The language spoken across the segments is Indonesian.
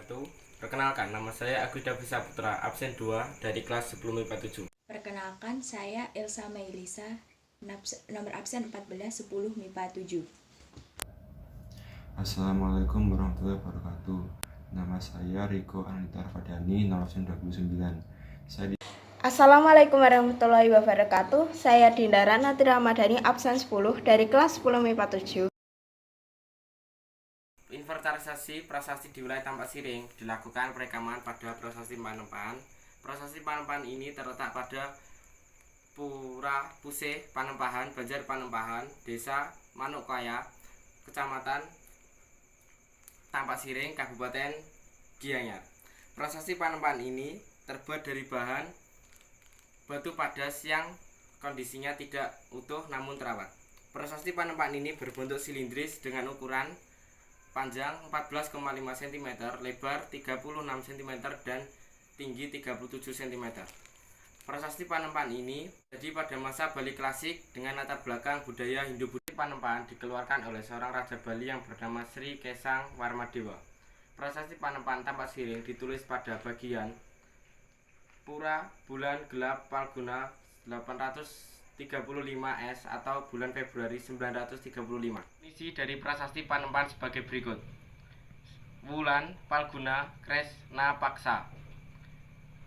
wabarakatuh. Perkenalkan, nama saya Aguda Bisa Putra, absen 2 dari kelas 10 MIPA 7. Perkenalkan, saya Elsa Mailisa, nomor absen 14 10 MIPA 7. Assalamualaikum warahmatullahi wabarakatuh. Nama saya Riko Anita Fadani, nomor absen 29. Assalamualaikum warahmatullahi wabarakatuh. Saya Dinda Ranati Ramadhani, absen 10 dari kelas 10 MIPA 7. Inventarisasi prasasti di wilayah Tampak Siring dilakukan perekaman pada prasasti Panembahan. Prasasti Panembahan ini terletak pada Pura Puseh Panembahan, Banjar Panembahan, Desa Manukkaya, Kecamatan Tampak Siring, Kabupaten Gianyar. Prasasti Panembahan ini terbuat dari bahan batu padas yang kondisinya tidak utuh namun terawat. Prasasti Panembahan ini berbentuk silindris dengan ukuran panjang 14,5 cm, lebar 36 cm, dan tinggi 37 cm. Prasasti Panembahan ini jadi pada masa Bali klasik dengan latar belakang budaya Hindu-Buddha. Panembahan dikeluarkan oleh seorang Raja Bali yang bernama Sri Kesang Warmadewa. Prasasti Panembahan Tampak Siring ditulis pada bagian Pura bulan gelap Palguna 835 S atau bulan Februari 935. Misi dari prasasti Panembahan sebagai berikut. Wulan Palguna Kresna Paksa,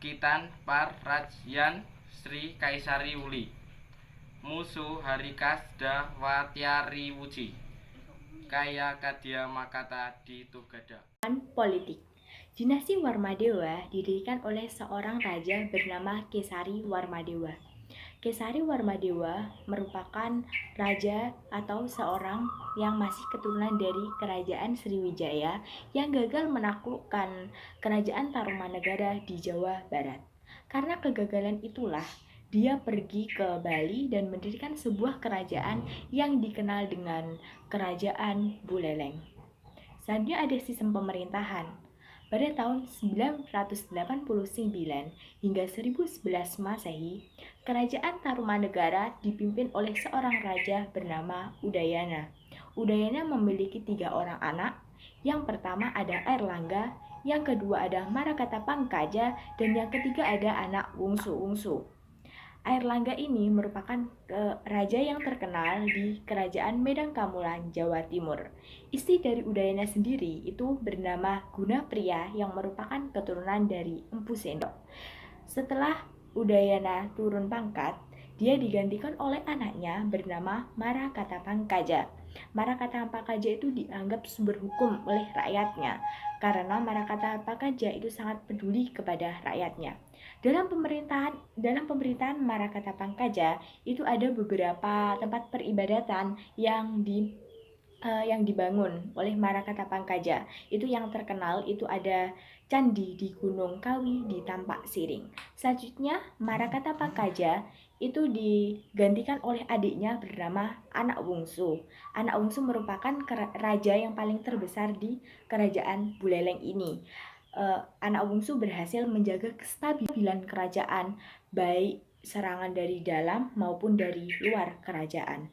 Kitan Par Rajyan Sri Kaisari Wuli, Musu Harikas Da Watyari Wuci, Kaya Kadya Makata di Tugada. Politik. Dinasti Warmadewa didirikan oleh seorang raja bernama Kesari Warmadewa. Kesari Warmadewa merupakan raja atau seorang yang masih keturunan dari kerajaan Sriwijaya yang gagal menaklukkan kerajaan Tarumanegara di Jawa Barat. Karena kegagalan itulah dia pergi ke Bali dan mendirikan sebuah kerajaan yang dikenal dengan Kerajaan Buleleng. Selanjutnya ada sistem pemerintahan. Pada tahun 989 hingga 1011 Masehi, Kerajaan Tarumanegara dipimpin oleh seorang raja bernama Udayana. Udayana memiliki 3 orang anak. Yang pertama ada Airlangga, yang kedua ada Marakatapangkaja, dan yang ketiga ada anak Wungsu. Airlangga ini merupakan raja yang terkenal di Kerajaan Medangkamulan, Jawa Timur. Istri dari Udayana sendiri itu bernama Gunapriya yang merupakan keturunan dari Empu Sendok. Setelah Udayana turun pangkat, dia digantikan oleh anaknya bernama Marakatapangkaja. Marakatapangkaja itu dianggap sumber hukum oleh rakyatnya karena Marakatapangkaja itu sangat peduli kepada rakyatnya. Dalam pemerintahan Marakatapangkaja itu ada beberapa tempat peribadatan yang dibangun oleh Marakatapangkaja. Itu yang terkenal itu ada candi di Gunung Kawi di Tampak Siring. Selanjutnya Marakatapangkaja itu digantikan oleh adiknya bernama Anak Wungsu. Anak Wungsu merupakan raja yang paling terbesar di Kerajaan Buleleng ini. Anak Wungsu berhasil menjaga kestabilan kerajaan, baik serangan dari dalam maupun dari luar kerajaan.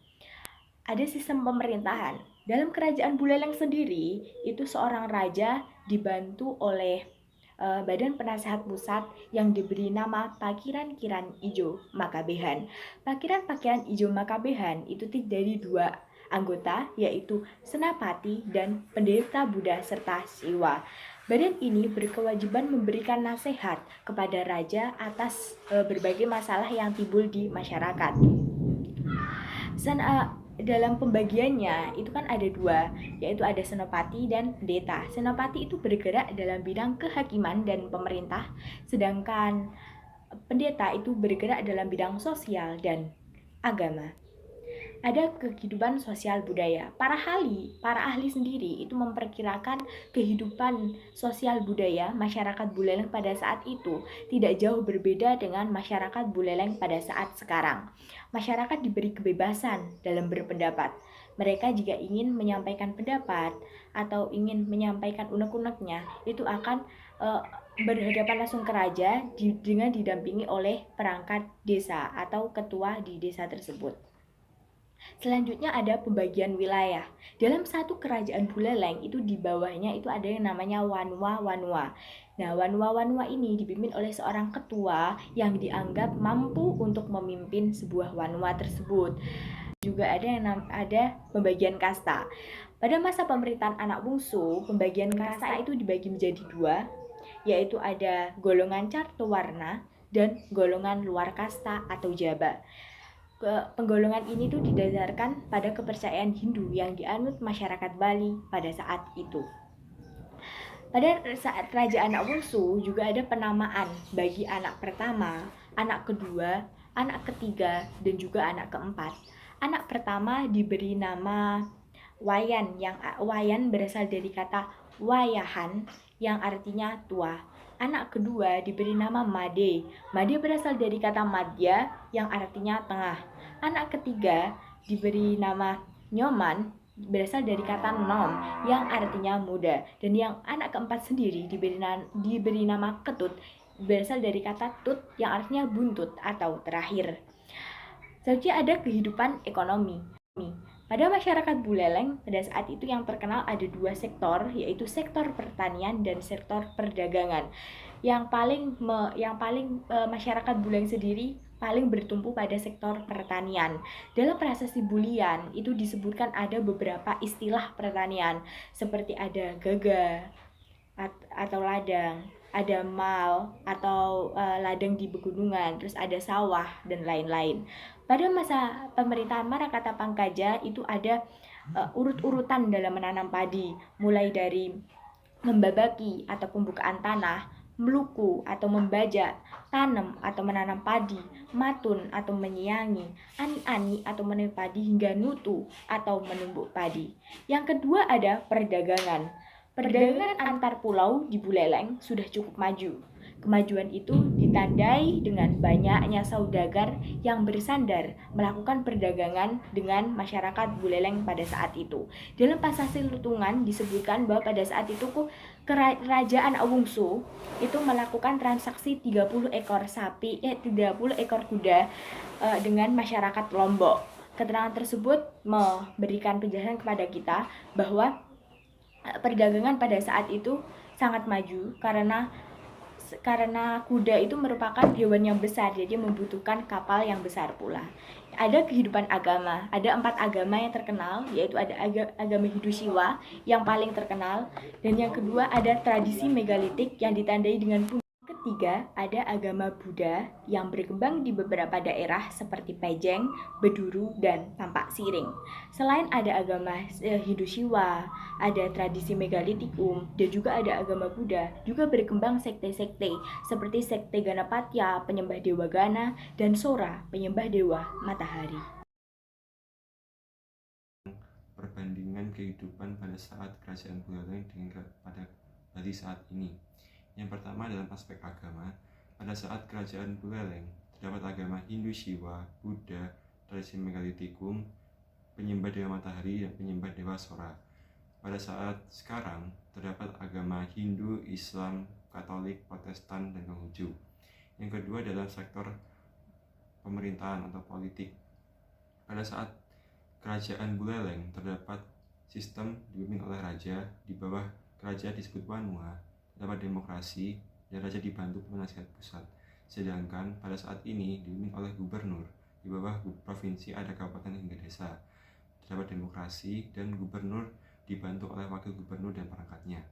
Ada sistem pemerintahan. Dalam Kerajaan Buleleng sendiri, itu seorang raja dibantu oleh Badan Penasehat Pusat yang diberi nama Pakiran Kiran Ijo Makabehan. Pakiran Ijo Makabehan itu terdiri dari 2 anggota, yaitu Senapati dan Pendeta Buddha serta Siwa. Badan ini berkewajiban memberikan nasihat kepada raja atas berbagai masalah yang timbul di masyarakat. Dalam pembagiannya itu kan ada 2, yaitu ada senopati dan pendeta. Senopati itu bergerak dalam bidang kehakiman dan pemerintah, sedangkan pendeta itu bergerak dalam bidang sosial dan agama. Ada kehidupan sosial budaya. Para ahli sendiri itu memperkirakan kehidupan sosial budaya masyarakat Buleleng pada saat itu tidak jauh berbeda dengan masyarakat Buleleng pada saat sekarang. Masyarakat diberi kebebasan dalam berpendapat. Mereka jika ingin menyampaikan pendapat atau ingin menyampaikan unek-uneknya itu akan berhadapan langsung ke raja dengan didampingi oleh perangkat desa atau ketua di desa tersebut. Selanjutnya ada pembagian wilayah. Dalam satu kerajaan Buleleng itu di bawahnya itu ada yang namanya Wanua-Wanua. Nah, Wanua-Wanua ini dipimpin oleh seorang ketua yang dianggap mampu untuk memimpin sebuah Wanua tersebut. Juga ada pembagian kasta. Pada masa pemerintahan anak bungsu, pembagian kasta itu dibagi menjadi dua, yaitu ada golongan cartowarna dan golongan luar kasta atau jaba. Penggolongan ini tuh didasarkan pada kepercayaan Hindu yang dianut masyarakat Bali pada saat itu. Pada saat Raja Anak Bungsu juga ada penamaan bagi anak pertama, anak kedua, anak ketiga, dan juga anak keempat. Anak pertama diberi nama Wayan, yang Wayan berasal dari kata Wayahan yang artinya tua. Anak kedua diberi nama Made. Made berasal dari kata Madya yang artinya tengah. Anak ketiga diberi nama Nyoman berasal dari kata Nom yang artinya muda. Dan yang anak keempat sendiri diberi nama Ketut berasal dari kata tut yang artinya buntut atau terakhir. Selanjutnya ada kehidupan ekonomi. Pada masyarakat Buleleng, pada saat itu yang terkenal ada dua sektor, yaitu sektor pertanian dan sektor perdagangan. Yang paling masyarakat Buleleng sendiri paling bertumpu pada sektor pertanian. Dalam prasasti Bulian itu disebutkan ada beberapa istilah pertanian, seperti ada gaga atau ladang, ada mal atau ladang di pegunungan, terus ada sawah dan lain-lain. Pada masa pemerintahan Marakata Pangkaja itu ada urut-urutan dalam menanam padi, mulai dari membabaki atau pembukaan tanah, meluku atau membajak, tanam atau menanam padi, matun atau menyiangi, ani-ani atau menuai padi, hingga nutu atau menumbuk padi. Yang kedua ada perdagangan. Perdagangan antar pulau di Buleleng sudah cukup maju. Kemajuan itu ditandai dengan banyaknya saudagar yang bersandar melakukan perdagangan dengan masyarakat Buleleng pada saat itu. Dalam Prasasti Lutungan disebutkan bahwa pada saat itu Kerajaan Awungsu itu melakukan transaksi 30 ekor sapi, 30 ekor kuda dengan masyarakat Lombok. Keterangan tersebut memberikan penjelasan kepada kita bahwa perdagangan pada saat itu sangat maju karena kuda itu merupakan hewan yang besar, jadi membutuhkan kapal yang besar pula. Ada kehidupan agama, ada 4 agama yang terkenal, yaitu ada agama Hindu Siwa yang paling terkenal, dan yang kedua ada tradisi megalitik yang ditandai dengan puncak. Ketiga, ada agama Buddha yang berkembang di beberapa daerah seperti Pejeng, Beduru, dan Tampak Siring. Selain ada agama Hindu Siwa, ada tradisi megalitikum, dan juga ada agama Buddha, juga berkembang sekte-sekte seperti sekte Ganapatya, penyembah dewa Gana, dan Sora, penyembah dewa matahari. Perbandingan kehidupan pada saat kerajaan Buleleng dengan pada Bali saat ini. Yang pertama dalam aspek agama, pada saat kerajaan Buleleng terdapat agama Hindu Siwa, Buddha, tradisi megalitikum, penyembah dewa matahari, dan penyembah dewa Sora. Pada saat sekarang terdapat agama Hindu, Islam, Katolik, Protestan, dan Konghucu. Yang kedua dalam sektor pemerintahan atau politik. Pada saat kerajaan Buleleng terdapat sistem dipimpin oleh raja, di bawah kerajaan disebut Wanua, terdapat demokrasi, dan raja dibantu penasihat pusat. Sedangkan pada saat ini dipimpin oleh gubernur, di bawah provinsi ada kabupaten hingga desa. Terdapat demokrasi dan gubernur dibantu oleh wakil gubernur dan perangkatnya.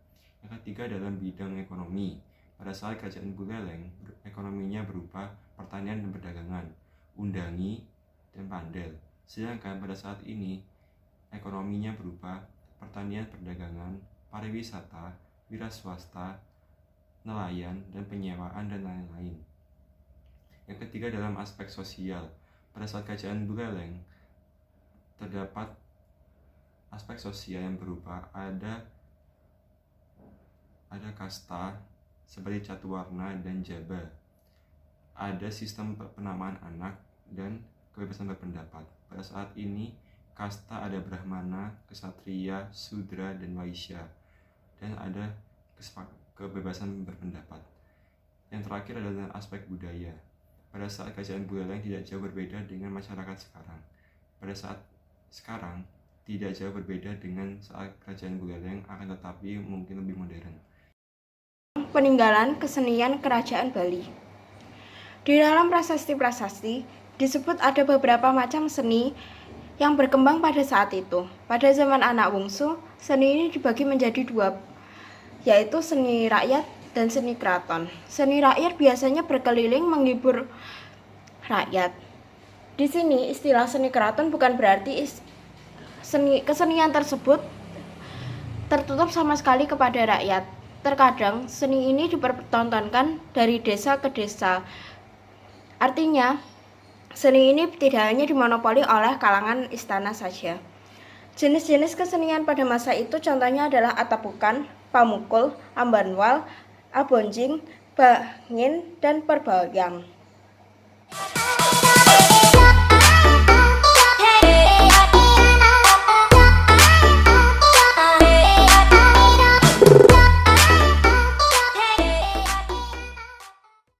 Yang ketiga dalam bidang ekonomi. Pada saat kerajaan Buleleng, ekonominya berupa pertanian dan perdagangan, undangi, dan pandel. Sedangkan pada saat ini ekonominya berupa pertanian, perdagangan, pariwisata, wira swasta, nelayan, dan penyewaan, dan lain-lain. Yang ketiga dalam aspek sosial. Pada saat kerajaan Buleleng terdapat aspek sosial yang berupa ada kasta seperti Catuwarna dan Jaba. Ada sistem penamaan anak dan kebebasan berpendapat. Pada saat ini kasta ada Brahmana, Ksatria, Sudra, dan Waisya, dan ada kebebasan berpendapat. Yang terakhir adalah aspek budaya. Pada saat kerajaan Buleleng tidak jauh berbeda dengan masyarakat sekarang. Pada saat sekarang tidak jauh berbeda dengan saat Kerajaan Buleleng, akan tetapi mungkin lebih modern. Peninggalan kesenian Kerajaan Bali. Di dalam prasasti-prasasti disebut ada beberapa macam seni yang berkembang pada saat itu. Pada zaman anak bungsu, seni ini dibagi menjadi dua, yaitu seni rakyat dan seni keraton. Seni rakyat biasanya berkeliling menghibur rakyat. Di sini istilah seni keraton bukan berarti kesenian tersebut tertutup sama sekali kepada rakyat. Terkadang seni ini dipertontonkan dari desa ke desa. Artinya, seni ini tidak hanya dimonopoli oleh kalangan istana saja. Jenis-jenis kesenian pada masa itu contohnya adalah atapukan, pamukul, ambanwal, abonjing, bangin, dan perbayang.